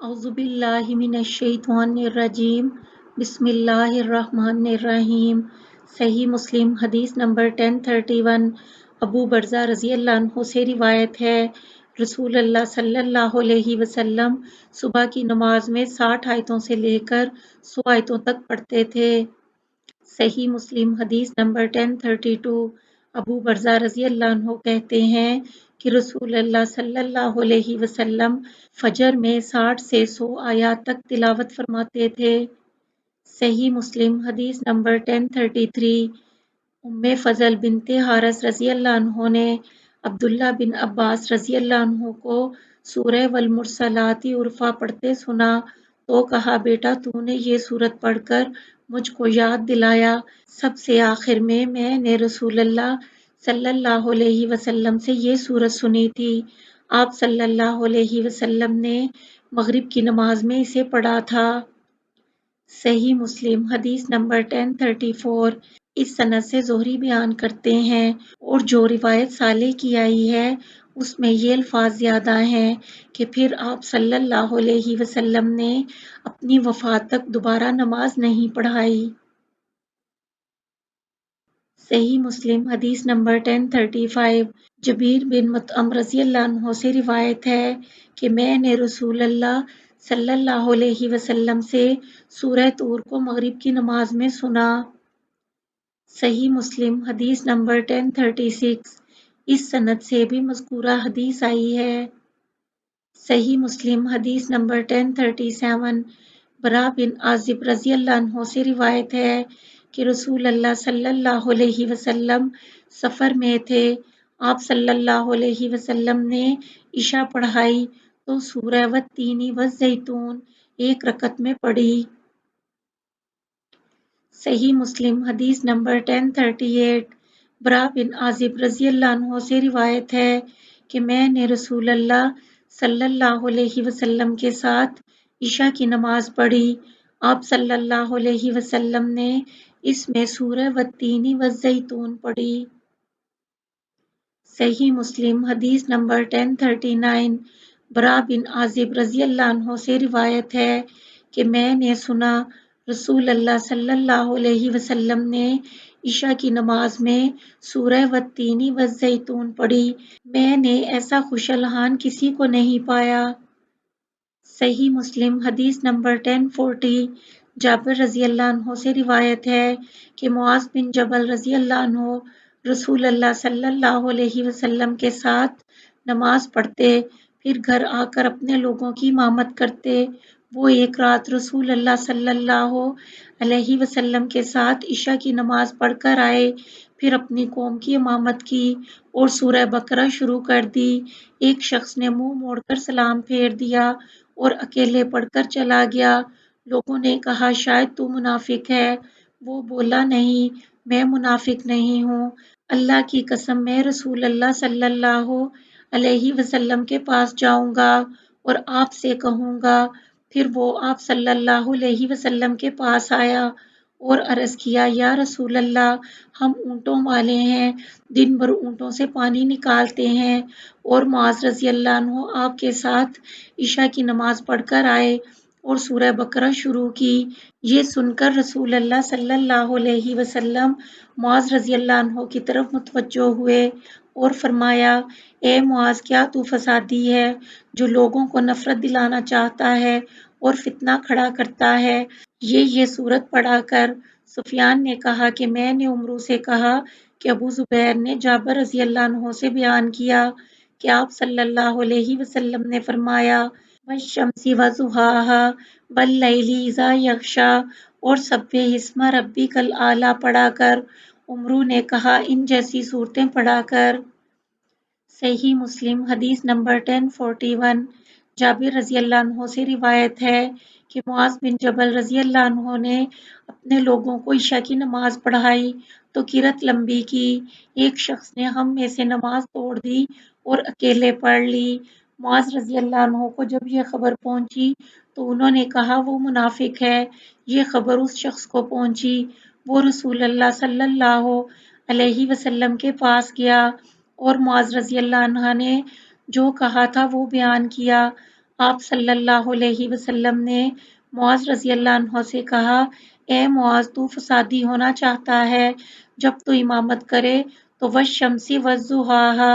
اعوذ باللہ من الشیطان الرجیم بسم اللہ الرحمن الرحیم۔ صحیح مسلم حدیث نمبر 1031 ابو برزہ رضی اللہ عنہ سے روایت ہے، رسول اللہ صلی اللہ علیہ وسلم صبح کی نماز میں 60 آیتوں سے لے کر 100 آیتوں تک پڑھتے تھے۔ صحیح مسلم حدیث نمبر 1032 ابو برزہ رضی اللہ عنہ کہتے ہیں کہ رسول اللہ صلی اللہ علیہ وسلم فجر میں 60 سے 100 آیات تک تلاوت فرماتے تھے۔ صحیح مسلم حدیث نمبر 1033 ام فضل بنت حارث رضی اللہ عنہ نے عبداللہ بن عباس رضی اللہ عنہ کو سورہ والمرسلات عرفا پڑھتے سنا تو کہا، بیٹا تو نے یہ سورت پڑھ کر مجھ کو یاد دلایا۔ سب سے آخر میں نے رسول اللہ صلی اللہ علیہ وسلم سے یہ سورت سنی تھی۔ آپ صلی اللہ علیہ وسلم نے مغرب کی نماز میں اسے پڑھا تھا۔ صحیح مسلم حدیث نمبر 1034 اس سند سے زہری بیان کرتے ہیں اور جو روایت صالح کی آئی ہے اس میں یہ الفاظ زیادہ ہیں کہ پھر آپ صلی اللہ علیہ وسلم نے اپنی وفات تک دوبارہ نماز نہیں پڑھائی۔ صحیح مسلم حدیث نمبر 1035 جبیر بن مطعم رضی اللہ عنہ سے روایت ہے کہ میں نے رسول اللہ صلی اللہ علیہ وسلم سے سورہ طور کو مغرب کی نماز میں سنا۔ صحیح مسلم حدیث نمبر 1036 اس سند سے بھی مذکورہ حدیث آئی ہے۔ صحیح مسلم حدیث نمبر 1037 برا بن عازب رضی اللہ عنہ سے روایت ہے کہ رسول اللہ صلی اللہ علیہ وسلم سفر میں تھے۔ آپ صلی اللہ علیہ وسلم نے عشاء پڑھائی تو سورہ والتین والزیتون ایک رکعت میں پڑھی۔ صحیح مسلم حدیث نمبر 1038 برا بن عازب رضی اللہ عنہ سے روایت ہے کہ میں نے رسول اللہ صلی اللہ علیہ وسلم کے ساتھ عشاء کی نماز پڑھی۔ آپ صلی اللہ علیہ وسلم نے اس میں سورہ والتین والزیتون پڑھی۔ صحیح مسلم حدیث نمبر 1039 برا بن عازب رضی اللہ عنہ سے روایت ہے کہ میں نے سنا رسول اللہ صلی اللہ علیہ وسلم نے عشاء کی نماز میں سورہ والتین والزیتون پڑھی۔ میں نے ایسا خوش الحان کسی کو نہیں پایا۔ صحیح مسلم حدیث نمبر 1040 جابر رضی اللہ عنہ سے روایت ہے کہ معاذ بن جبل رضی اللہ عنہ رسول اللہ صلی اللہ علیہ وسلم کے ساتھ نماز پڑھتے، پھر گھر آ کر اپنے لوگوں کی امامت کرتے۔ وہ ایک رات رسول اللہ صلی اللہ علیہ وسلم کے ساتھ عشاء کی نماز پڑھ کر آئے، پھر اپنی قوم کی امامت کی اور سورہ بقرہ شروع کر دی۔ ایک شخص نے منہ موڑ کر سلام پھیر دیا اور اکیلے پڑھ کر چلا گیا۔ لوگوں نے کہا، شاید تو منافق ہے۔ وہ بولا، نہیں، میں منافق نہیں ہوں۔ اللہ کی قسم میں رسول اللہ صلی اللہ علیہ وسلم کے پاس جاؤں گا اور آپ سے کہوں گا۔ پھر وہ آپ صلی اللہ علیہ وسلم کے پاس آیا اور عرض کیا، یا رسول اللہ، ہم اونٹوں والے ہیں، دن بھر اونٹوں سے پانی نکالتے ہیں، اور معاذ رضی اللہ عنہ آپ کے ساتھ عشاء کی نماز پڑھ کر آئے اور سورہ بقرہ شروع کی۔ یہ سن کر رسول اللہ صلی اللہ علیہ وسلم معاذ رضی اللہ عنہ کی طرف متوجہ ہوئے اور فرمایا، اے معاذ، کیا تو فسادی ہے جو لوگوں کو نفرت دلانا چاہتا ہے اور فتنہ کھڑا کرتا ہے؟ یہ سورت پڑھا کر سفیان نے کہا کہ میں نے عمرو سے کہا کہ ابو زبیر نے جابر رضی اللہ عنہ سے بیان کیا کہ آپ صلی اللہ علیہ وسلم نے فرمایا، والشمس وضحاها واللیل اذا یغشی اور سبح اسم ربک الاعلی پڑھا کر۔ عمرو نے کہا، ان جیسی صورتیں پڑھا کر۔ صحیح مسلم حدیث نمبر 1041 جابر رضی اللہ عنہ سے روایت ہے کہ معاذ بن جبل رضی اللہ عنہ نے اپنے لوگوں کو عشاء کی نماز پڑھائی تو قرات لمبی کی۔ ایک شخص نے ہم میں سے نماز توڑ دی اور اکیلے پڑھ لی۔ معاذ رضی اللہ عنہ کو جب یہ خبر پہنچی تو انہوں نے کہا، وہ منافق ہے۔ یہ خبر اس شخص کو پہنچی، وہ رسول اللہ صلی اللہ علیہ وسلم کے پاس گیا اور معاذ رضی اللہ عنہ نے جو کہا تھا وہ بیان کیا۔ آپ صلی اللہ علیہ وسلم نے معاذ رضی اللہ عنہ سے کہا، اے معاذ، تو فسادی ہونا چاہتا ہے، جب تو امامت کرے تو والشمسی والضحاہا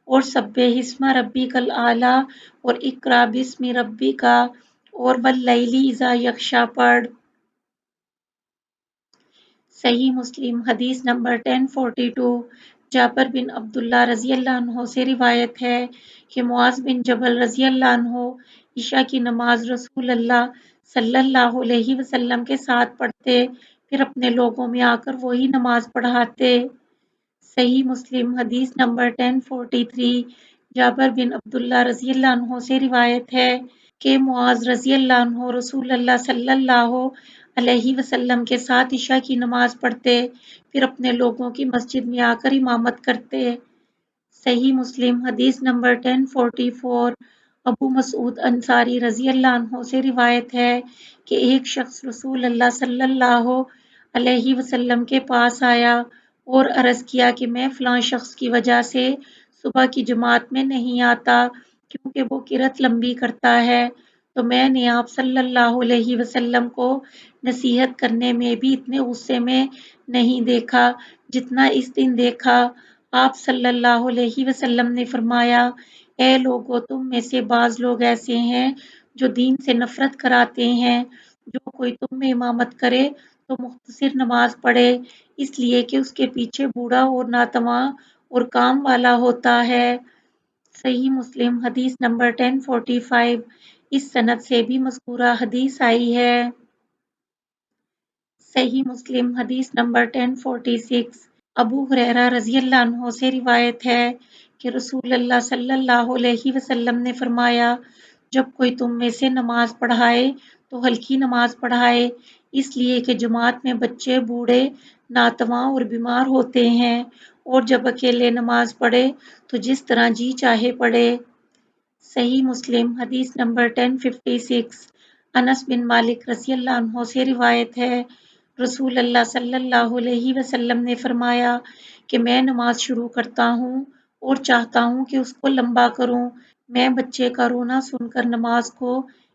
اور سبح اسم ربک الاعلی اور اقرا باسم ربک اور واللیل اذا یغشی پڑھ۔ صحیح مسلم حدیث نمبر 1042۔ جابر بن عبداللہ رضی اللہ عنہ سے روایت ہے کہ معاذ بن جبل رضی اللہ عنہ عشاء کی نماز رسول اللہ صلی اللہ علیہ وسلم کے ساتھ پڑھتے، پھر اپنے لوگوں میں آ کر وہی نماز پڑھاتے۔ صحیح مسلم حدیث نمبر 1043۔ جابر بن عبداللہ رضی اللہ عنہ سے روایت ہے کہ معاذ رضی اللہ عنہ رسول اللہ صلی اللہ علیہ وسلم کے ساتھ عشاء کی نماز پڑھتے، پھر اپنے لوگوں کی مسجد میں آ کر امامت کرتے۔ صحیح مسلم حدیث نمبر 1044۔ ابو مسعود انصاری رضی اللہ عنہ سے روایت ہے کہ ایک شخص رسول اللہ صلی اللہ علیہ وسلم کے پاس آیا اور عرض کیا کہ میں فلاں شخص کی وجہ سے صبح کی جماعت میں نہیں آتا کیونکہ وہ قرات لمبی کرتا ہے، تو میں نے آپ صلی اللہ علیہ وسلم کو نصیحت کرنے میں بھی اتنے غصے میں نہیں دیکھا جتنا اس دن دیکھا۔ آپ صلی اللہ علیہ وسلم نے فرمایا، اے لوگو، تم میں سے بعض لوگ ایسے ہیں جو دین سے نفرت کراتے ہیں، جو کوئی تم میں امامت کرے تو مختصر نماز پڑھے، اس لیے کہ اس کے پیچھے بوڑھا اور ناتواں اور کام والا ہوتا ہے۔ صحیح مسلم حدیث نمبر 1045۔ اس سند سے بھی مذکورہ حدیث آئی ہے۔ صحیح مسلم حدیث نمبر 1046۔ ابو ہریرہ رضی اللہ عنہ سے روایت ہے کہ رسول اللہ صلی اللہ علیہ وسلم نے فرمایا، جب کوئی تم میں سے نماز پڑھائے تو ہلکی نماز پڑھائے، اس لیے کہ جماعت میں بچے، بوڑھے، ناتواں اور بیمار ہوتے ہیں، اور جب اکیلے نماز پڑھے تو جس طرح جی چاہے پڑھے۔ صحیح مسلم حدیث نمبر 1056۔ انس بن مالک رضی اللہ عنہ سے روایت ہے، رسول اللہ صلی اللہ علیہ وسلم نے فرمایا کہ میں نماز شروع کرتا ہوں اور چاہتا ہوں کہ اس کو لمبا کروں، میں بچے کا رونا سن کر نماز کو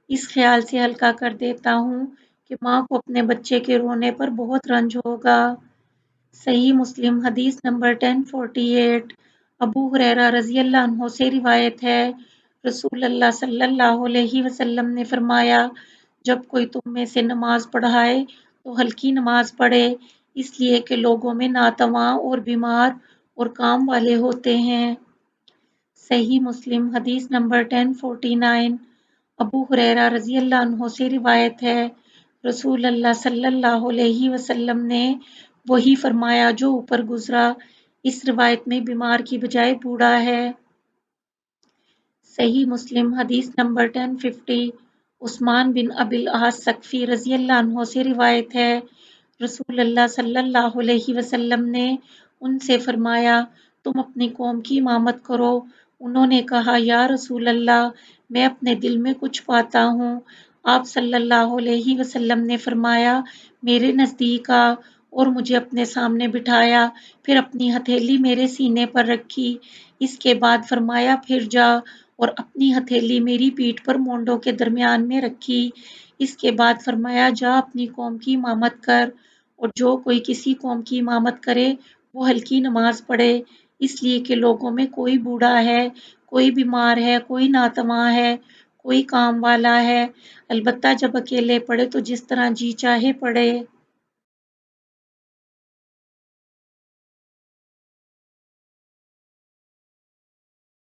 اس خیال سے ہلکا کر دیتا ہوں کہ ماں کو اپنے بچے کے رونے پر بہت رنج ہوگا۔ صحیح مسلم حدیث نمبر 1048۔ ابو ہریرہ رضی اللہ عنہ سے روایت ہے، رسول اللہ صلی اللہ علیہ وسلم نے فرمایا، جب کوئی تم میں سے نماز پڑھائے تو ہلکی نماز پڑھے، اس لیے کہ لوگوں میں ناتواں اور بیمار اور کام والے ہوتے ہیں۔ صحیح مسلم حدیث نمبر 1049۔ ابو ہریرہ رضی اللہ عنہ سے روایت ہے، رسول اللہ صلی اللہ علیہ وسلم نے وہی فرمایا جو اوپر گزرا۔ اس روایت میں بیمار کی بجائے بوڑھا ہے۔ صحیح مسلم حدیث نمبر 1050۔ عثمان بن ابی العاص ثقفی رضی اللہ عنہ سے روایت ہے، رسول اللہ صلی اللہ علیہ وسلم نے ان سے فرمایا، تم اپنی قوم کی امامت کرو۔ انہوں نے کہا، یا رسول اللہ، میں اپنے دل میں کچھ پاتا ہوں۔ آپ صلی اللہ علیہ وسلم نے فرمایا، میرے نزدیک آ، اور مجھے اپنے سامنے بٹھایا، پھر اپنی ہتھیلی میرے سینے پر رکھی، اس کے بعد فرمایا، پھر جا، اور اپنی ہتھیلی میری پیٹھ پر مونڈوں کے درمیان میں رکھی، اس کے بعد فرمایا، جا اپنی قوم کی امامت کر، اور جو کوئی کسی قوم کی امامت کرے وہ ہلکی نماز پڑھے، اس لیے کہ لوگوں میں کوئی بوڑھا ہے، کوئی بیمار ہے، کوئی ناتواں ہے، کوئی کام والا ہے، البتہ جب اکیلے پڑھے تو جس طرح جی چاہے پڑھے۔